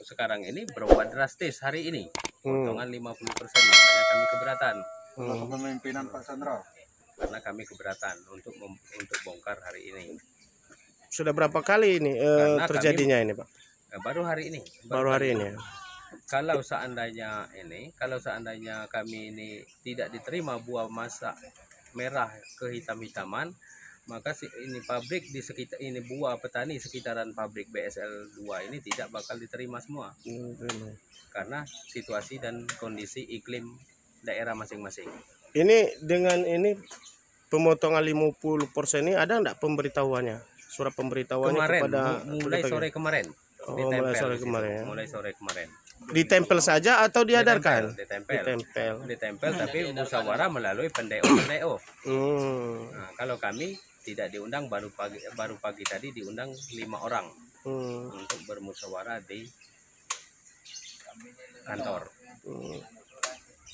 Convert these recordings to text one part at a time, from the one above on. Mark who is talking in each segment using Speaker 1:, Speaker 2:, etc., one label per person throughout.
Speaker 1: Sekarang ini berubah drastis hari ini, potongan 50%, makanya kami keberatan.
Speaker 2: Kepemimpinan Pak Chandra.
Speaker 1: Karena kami keberatan untuk bongkar hari ini.
Speaker 3: Sudah berapa kali ini terjadinya ini, Pak?
Speaker 1: Baru hari ini.
Speaker 3: Baru hari ini.
Speaker 1: Kalau seandainya kami ini tidak diterima buah masak merah kehitam-hitaman, maka ini pabrik di sekitar ini, buah petani sekitaran pabrik BSL 2 ini tidak bakal diterima semua. Karena situasi dan kondisi iklim daerah masing-masing.
Speaker 3: Ini dengan ini pemotongan 50% ini ada enggak pemberitahuannya? Surat pemberitahuannya
Speaker 1: kemarin,
Speaker 3: kepada
Speaker 1: mulai sore kemarin.
Speaker 3: Oh, mulai sore kemarin ya.
Speaker 1: Mulai sore kemarin.
Speaker 3: Ditempel saja atau diadarkan?
Speaker 1: Ditempel tapi musyawarah melalui pendeo. Nah, kalau kami tidak diundang, baru pagi tadi diundang 5 orang untuk bermusyawarah di kantor.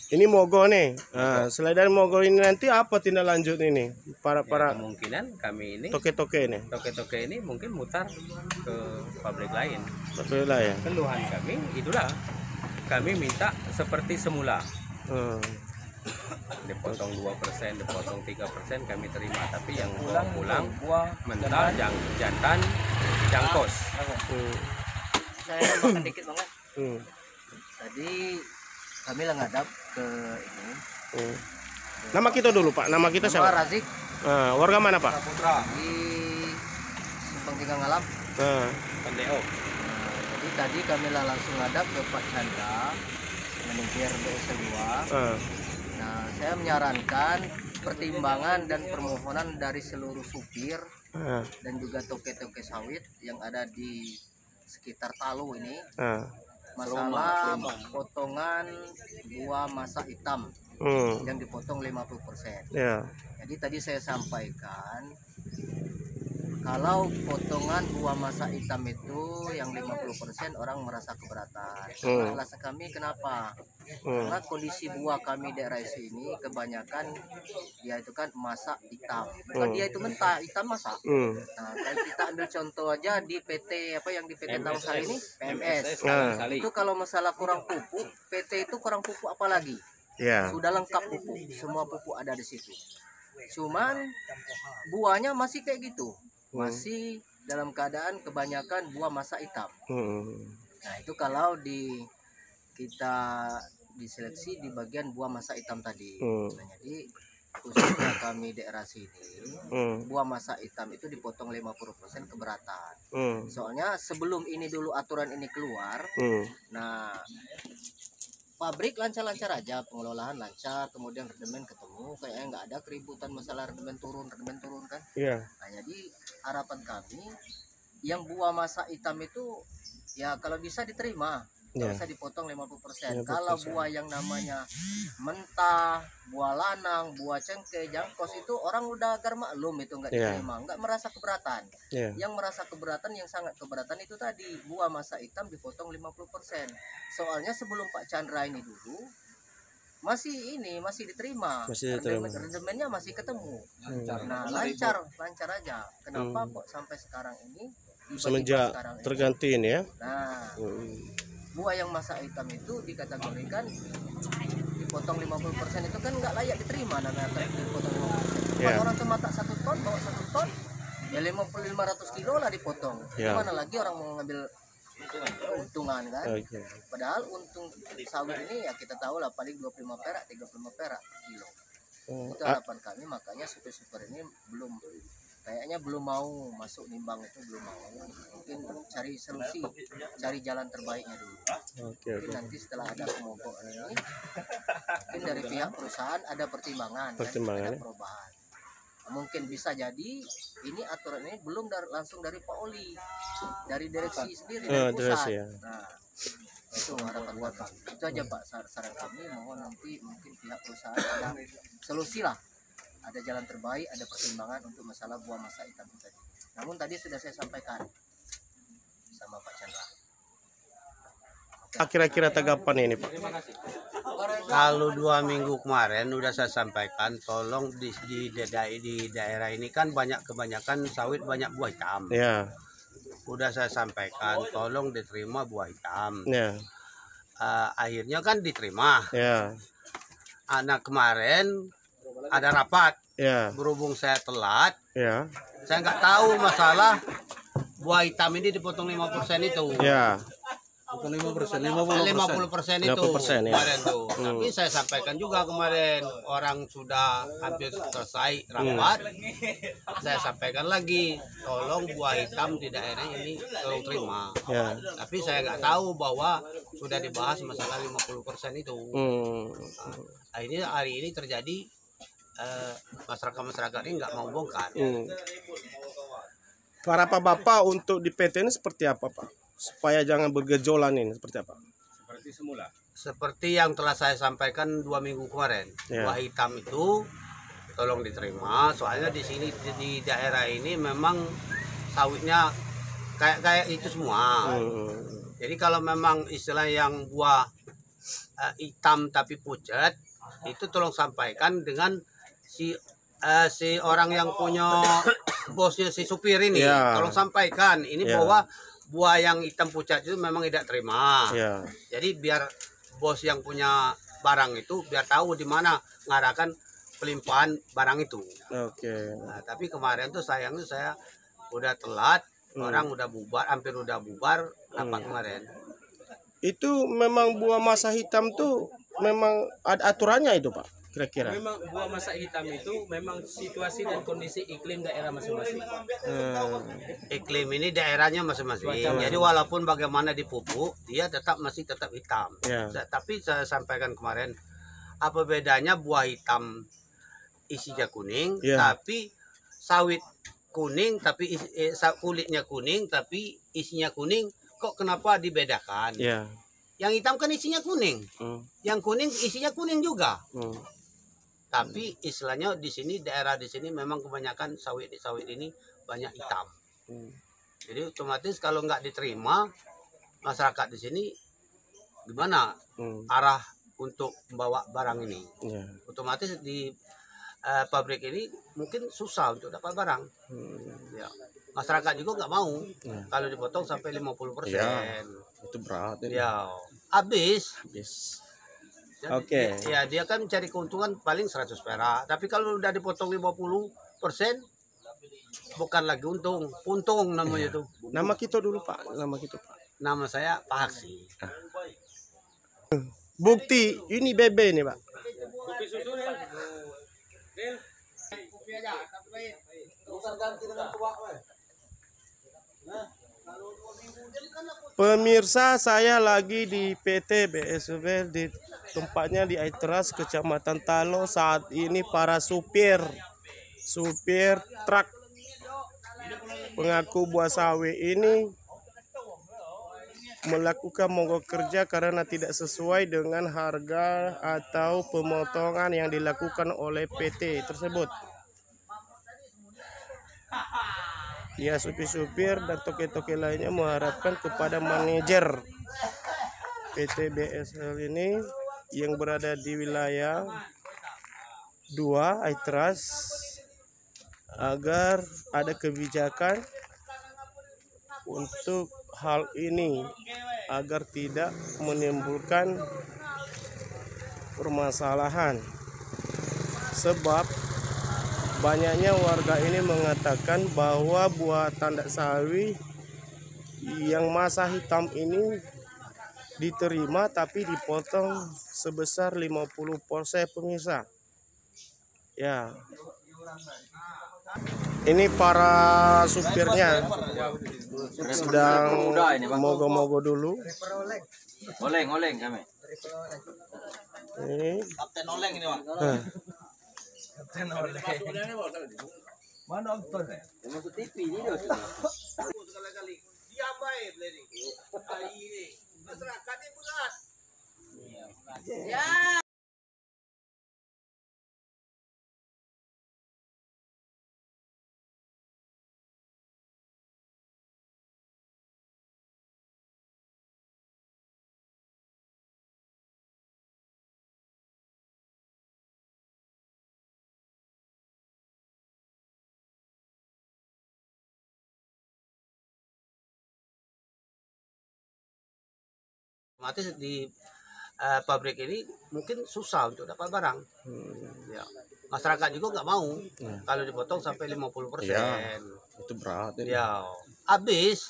Speaker 3: Ini mogok nih. Nah, selain dari mogok ini nanti apa tindak lanjut ini? Para
Speaker 1: kemungkinan kami ini
Speaker 3: toke-toke ini
Speaker 1: mungkin mutar ke pabrik lain.
Speaker 3: Pabrik lain.
Speaker 1: Keluhan kami itulah, kami minta seperti semula. Dipotong 2%, dipotong 3% kami terima, tapi yang pulang mentah, jantan, jangkos.
Speaker 4: Saya tambahkan dikit banget.
Speaker 5: Tadi kami lah ngadap ke ini.
Speaker 3: Nama kita dulu, Pak. Nama kita siapa?
Speaker 5: Razik.
Speaker 3: Warga mana, Pak?
Speaker 5: Di Simpang Tiga Ngalam.
Speaker 1: Pendeo.
Speaker 5: Jadi tadi kami lah langsung ngadap ke Pak Chandra, manajer BSL 2. Nah, saya menyarankan pertimbangan dan permohonan dari seluruh supir dan juga toke-toke sawit yang ada di sekitar Talu ini. Masalah potongan buah masak hitam yang dipotong 50%. Jadi tadi saya sampaikan kalau potongan buah masak hitam itu yang 50% orang merasa keberatan. Alasan kami kenapa? Karena kondisi buah kami daerah sini kebanyakan dia itu kan masak hitam. Bukan dia itu mentah, hitam masak. Nah, kalau kita ambil contoh aja di PT yang di PT Tangsal ini, PMS. Itu kalau masalah kurang pupuk, PT itu kurang pupuk apa lagi? Sudah lengkap pupuk, semua pupuk ada di situ. Cuman buahnya masih kayak gitu. Masih dalam keadaan kebanyakan buah masak hitam. Nah, itu kalau kita diseleksi di bagian buah masak hitam tadi. Nah, jadi khususnya kami daerah sini, buah masak hitam itu dipotong 50% keberatan. Soalnya sebelum ini dulu aturan ini keluar, nah pabrik lancar-lancar aja, pengelolaan lancar, kemudian rendemen ketemu, kayaknya nggak ada keributan masalah rendemen turun kan. Nah, jadi harapan kami yang buah masak hitam itu ya kalau bisa diterima, bisa dipotong 50%. Kalau buah yang namanya mentah, buah lanang, buah cengkeh, jangkos itu orang udah agar maklum itu nggak diterima, nggak merasa keberatan. Yang merasa keberatan, yang sangat keberatan itu tadi buah masak hitam dipotong 50%. Soalnya sebelum Pak Chandra ini dulu masih diterima, rendemennya masih ketemu. Nah, lancar aja. Kenapa kok sampai sekarang ini
Speaker 3: semenjak terganti ini ya?
Speaker 5: Nah, buah yang masak hitam itu dikategorikan dipotong 50% itu kan nggak layak diterima, namanya dipotong 50%. Orang cuma tak 1 ton, bawa 1 ton, ya 500 kilo lah dipotong. Gimana lagi orang mau ngambil keuntungan kan? Padahal untung sawit ini ya kita tahu lah paling 25 perak, 35 perak kilo. Itu harapan kami, makanya supir-supir ini kayaknya belum mau masuk nimbang, itu belum mau. Mungkin cari solusi, cari jalan terbaiknya dulu. Mungkin nanti setelah ada pemogokan ini, mungkin dari pihak perusahaan ada pertimbangan. Ada perubahan. Mungkin bisa jadi ini aturan ini belum langsung dari Pak Oli, dari direksi sendiri, dari pusat. Nah, itu harapan kami. Itu aja Pak saran kami. Mohon nanti mungkin pihak perusahaan ada solusi lah, ada jalan terbaik, ada pertimbangan untuk masalah buah masak hitam tadi. Namun tadi sudah saya sampaikan sama Pak Chandra.
Speaker 3: kira-kira tanggapan ini Pak?
Speaker 6: Kalau 2 minggu kemarin udah saya sampaikan, tolong di daerah ini kan kebanyakan sawit banyak buah hitam.
Speaker 3: Ya,
Speaker 6: Udah saya sampaikan, tolong diterima buah hitam.
Speaker 3: ya,
Speaker 6: Akhirnya kan diterima.
Speaker 3: ya,
Speaker 6: Anak kemarin ada rapat,
Speaker 3: ya,
Speaker 6: berhubung saya telat,
Speaker 3: ya,
Speaker 6: saya nggak tahu masalah buah hitam ini dipotong 5% itu.
Speaker 3: ya.
Speaker 2: Bukan 5%,
Speaker 6: 50% itu
Speaker 3: 50%, ya.
Speaker 6: kemarin tuh. Tapi saya sampaikan juga kemarin, orang sudah hampir selesai rapat. Saya sampaikan lagi, tolong buah hitam di daerah ini tolong terima.
Speaker 3: Ya.
Speaker 6: Tapi saya nggak tahu bahwa sudah dibahas masalah 50% itu. Akhirnya hari ini terjadi, masyarakat ini nggak mau bongkar.
Speaker 3: Harapan Bapak untuk di PT ini seperti apa Pak? Supaya jangan bergejolak ini seperti apa?
Speaker 1: Seperti semula.
Speaker 6: Seperti yang telah saya sampaikan 2 minggu kemarin,
Speaker 3: Ya.
Speaker 6: buah hitam itu tolong diterima. Soalnya di sini di daerah ini memang sawitnya kayak itu semua. Jadi kalau memang istilah yang buah hitam tapi pucat, itu tolong sampaikan dengan si orang yang punya bosnya si supir ini.
Speaker 3: Ya.
Speaker 6: Tolong sampaikan ini
Speaker 3: Ya.
Speaker 6: bahwa buah yang hitam pucat itu memang tidak terima.
Speaker 3: Ya.
Speaker 6: Jadi biar bos yang punya barang itu biar tahu di mana ngarahkan pelimpahan barang itu.
Speaker 3: Oke.
Speaker 6: Nah, tapi kemarin tuh sayangnya saya udah telat, orang udah bubar, hampir udah bubar rapat kemarin.
Speaker 3: Itu memang buah masa hitam tuh memang ada aturannya itu Pak, kira-kira.
Speaker 1: Memang buah masak hitam itu memang situasi dan kondisi iklim daerah masing-masing.
Speaker 6: Iklim ini daerahnya masing-masing. Jadi walaupun bagaimana dipupuk, dia masih tetap hitam.
Speaker 3: Ya.
Speaker 6: Tapi saya sampaikan kemarin, apa bedanya buah hitam isinya kuning,
Speaker 3: Ya.
Speaker 6: tapi sawit kuning, tapi kulitnya kuning, tapi isinya kuning, kok kenapa dibedakan?
Speaker 3: Ya.
Speaker 6: Yang hitam kan isinya kuning, yang kuning isinya kuning juga. Tapi istilahnya di sini, daerah di sini memang kebanyakan sawit ini banyak hitam. Jadi otomatis kalau nggak diterima masyarakat di sini, gimana arah untuk membawa barang ini?
Speaker 3: Ya.
Speaker 6: Otomatis di pabrik ini mungkin susah untuk dapat barang. Ya. Masyarakat juga nggak mau kalau dipotong sampai 50%.
Speaker 3: Ya. Itu berat ini.
Speaker 6: Ya, habis.
Speaker 3: Yes.
Speaker 6: Jadi,
Speaker 3: Oke.
Speaker 6: Ya, dia kan mencari keuntungan paling 100 perak. Tapi kalau udah dipotong 50%, bukan lagi untung namanya itu.
Speaker 3: Nama kita dulu Pak, nama kita Pak.
Speaker 6: Nama saya Pak Haksi.
Speaker 3: Bukti ini BB nih Pak. Pemirsa, saya lagi di PT BSB di tempatnya di Aitras, Kecamatan Talo. Saat ini para supir truk pengaku buah sawit ini melakukan mogok kerja karena tidak sesuai dengan harga atau pemotongan yang dilakukan oleh PT tersebut. Ya, supir-supir dan toke-toke lainnya mengharapkan kepada manajer PT BSL ini yang berada di wilayah 2 Aitras agar ada kebijakan untuk hal ini agar tidak menimbulkan permasalahan, sebab banyaknya warga ini mengatakan bahwa buah tanda sawi yang masa hitam ini diterima tapi dipotong sebesar 50% pemirsa. Ya. Ini para supirnya sedang mogo-mogo dulu.
Speaker 4: Oleng kami.
Speaker 3: Ini.
Speaker 4: Kapten Oleng ini, Pak.
Speaker 1: Mana aktor?
Speaker 4: Masuk TV ini dia.
Speaker 6: Sekali-kali diam baik beli ini. Masyarakat ini berat.
Speaker 4: Ya.
Speaker 6: otomatis di pabrik ini mungkin susah untuk dapat barang. Ya. Masyarakat juga nggak mau kalau dipotong sampai 50%.
Speaker 3: Ya, itu berat.
Speaker 6: Ya, habis.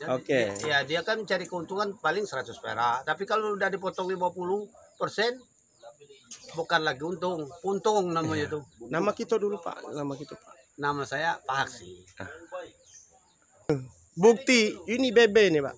Speaker 6: Dan
Speaker 3: Oke.
Speaker 6: Ya, dia kan mencari keuntungan paling 100 perak. Tapi kalau udah dipotong 50%, bukan lagi untung, puntung namanya itu.
Speaker 3: Nama kita dulu Pak, nama kita Pak.
Speaker 6: Nama saya Pak Haksi.
Speaker 3: Bukti ini BB nih Pak.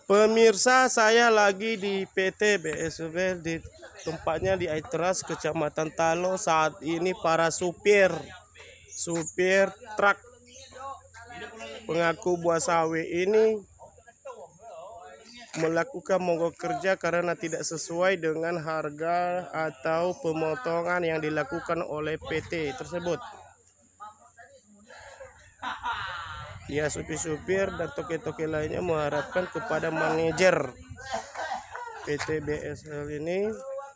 Speaker 3: Pemirsa, saya lagi di PT BSUB di tempatnya di Aiteras, Kecamatan Talo. Saat ini para supir truk pengaku buah sawit ini melakukan mogok kerja karena tidak sesuai dengan harga atau pemotongan yang dilakukan oleh PT tersebut. Ya, supir-supir dan toke-toke lainnya mengharapkan kepada manajer PT BSL ini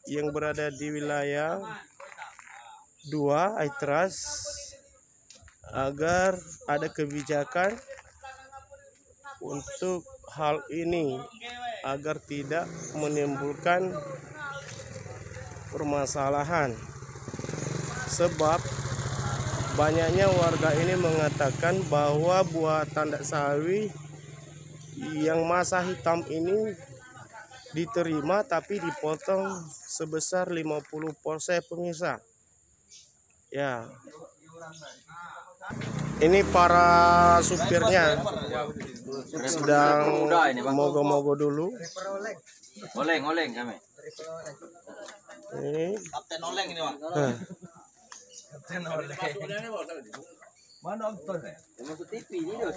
Speaker 3: yang berada di wilayah 2 Aiteras agar ada kebijakan untuk hal ini agar tidak menimbulkan permasalahan, sebab banyaknya warga ini mengatakan bahwa buah tandak sawi yang masa hitam ini diterima tapi dipotong sebesar 50% pemirsa. Ya. Ini para supirnya sedang mogo-mogo dulu.
Speaker 4: Oleng kami.
Speaker 3: Ini.
Speaker 4: Kapten oleng ini, Bang. Mana nonton ya? Masuk TV ini dia.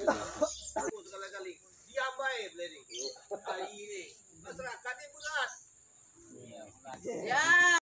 Speaker 4: Diam baik, Lady. Hari ini. Masyarakat ini berat. Ya.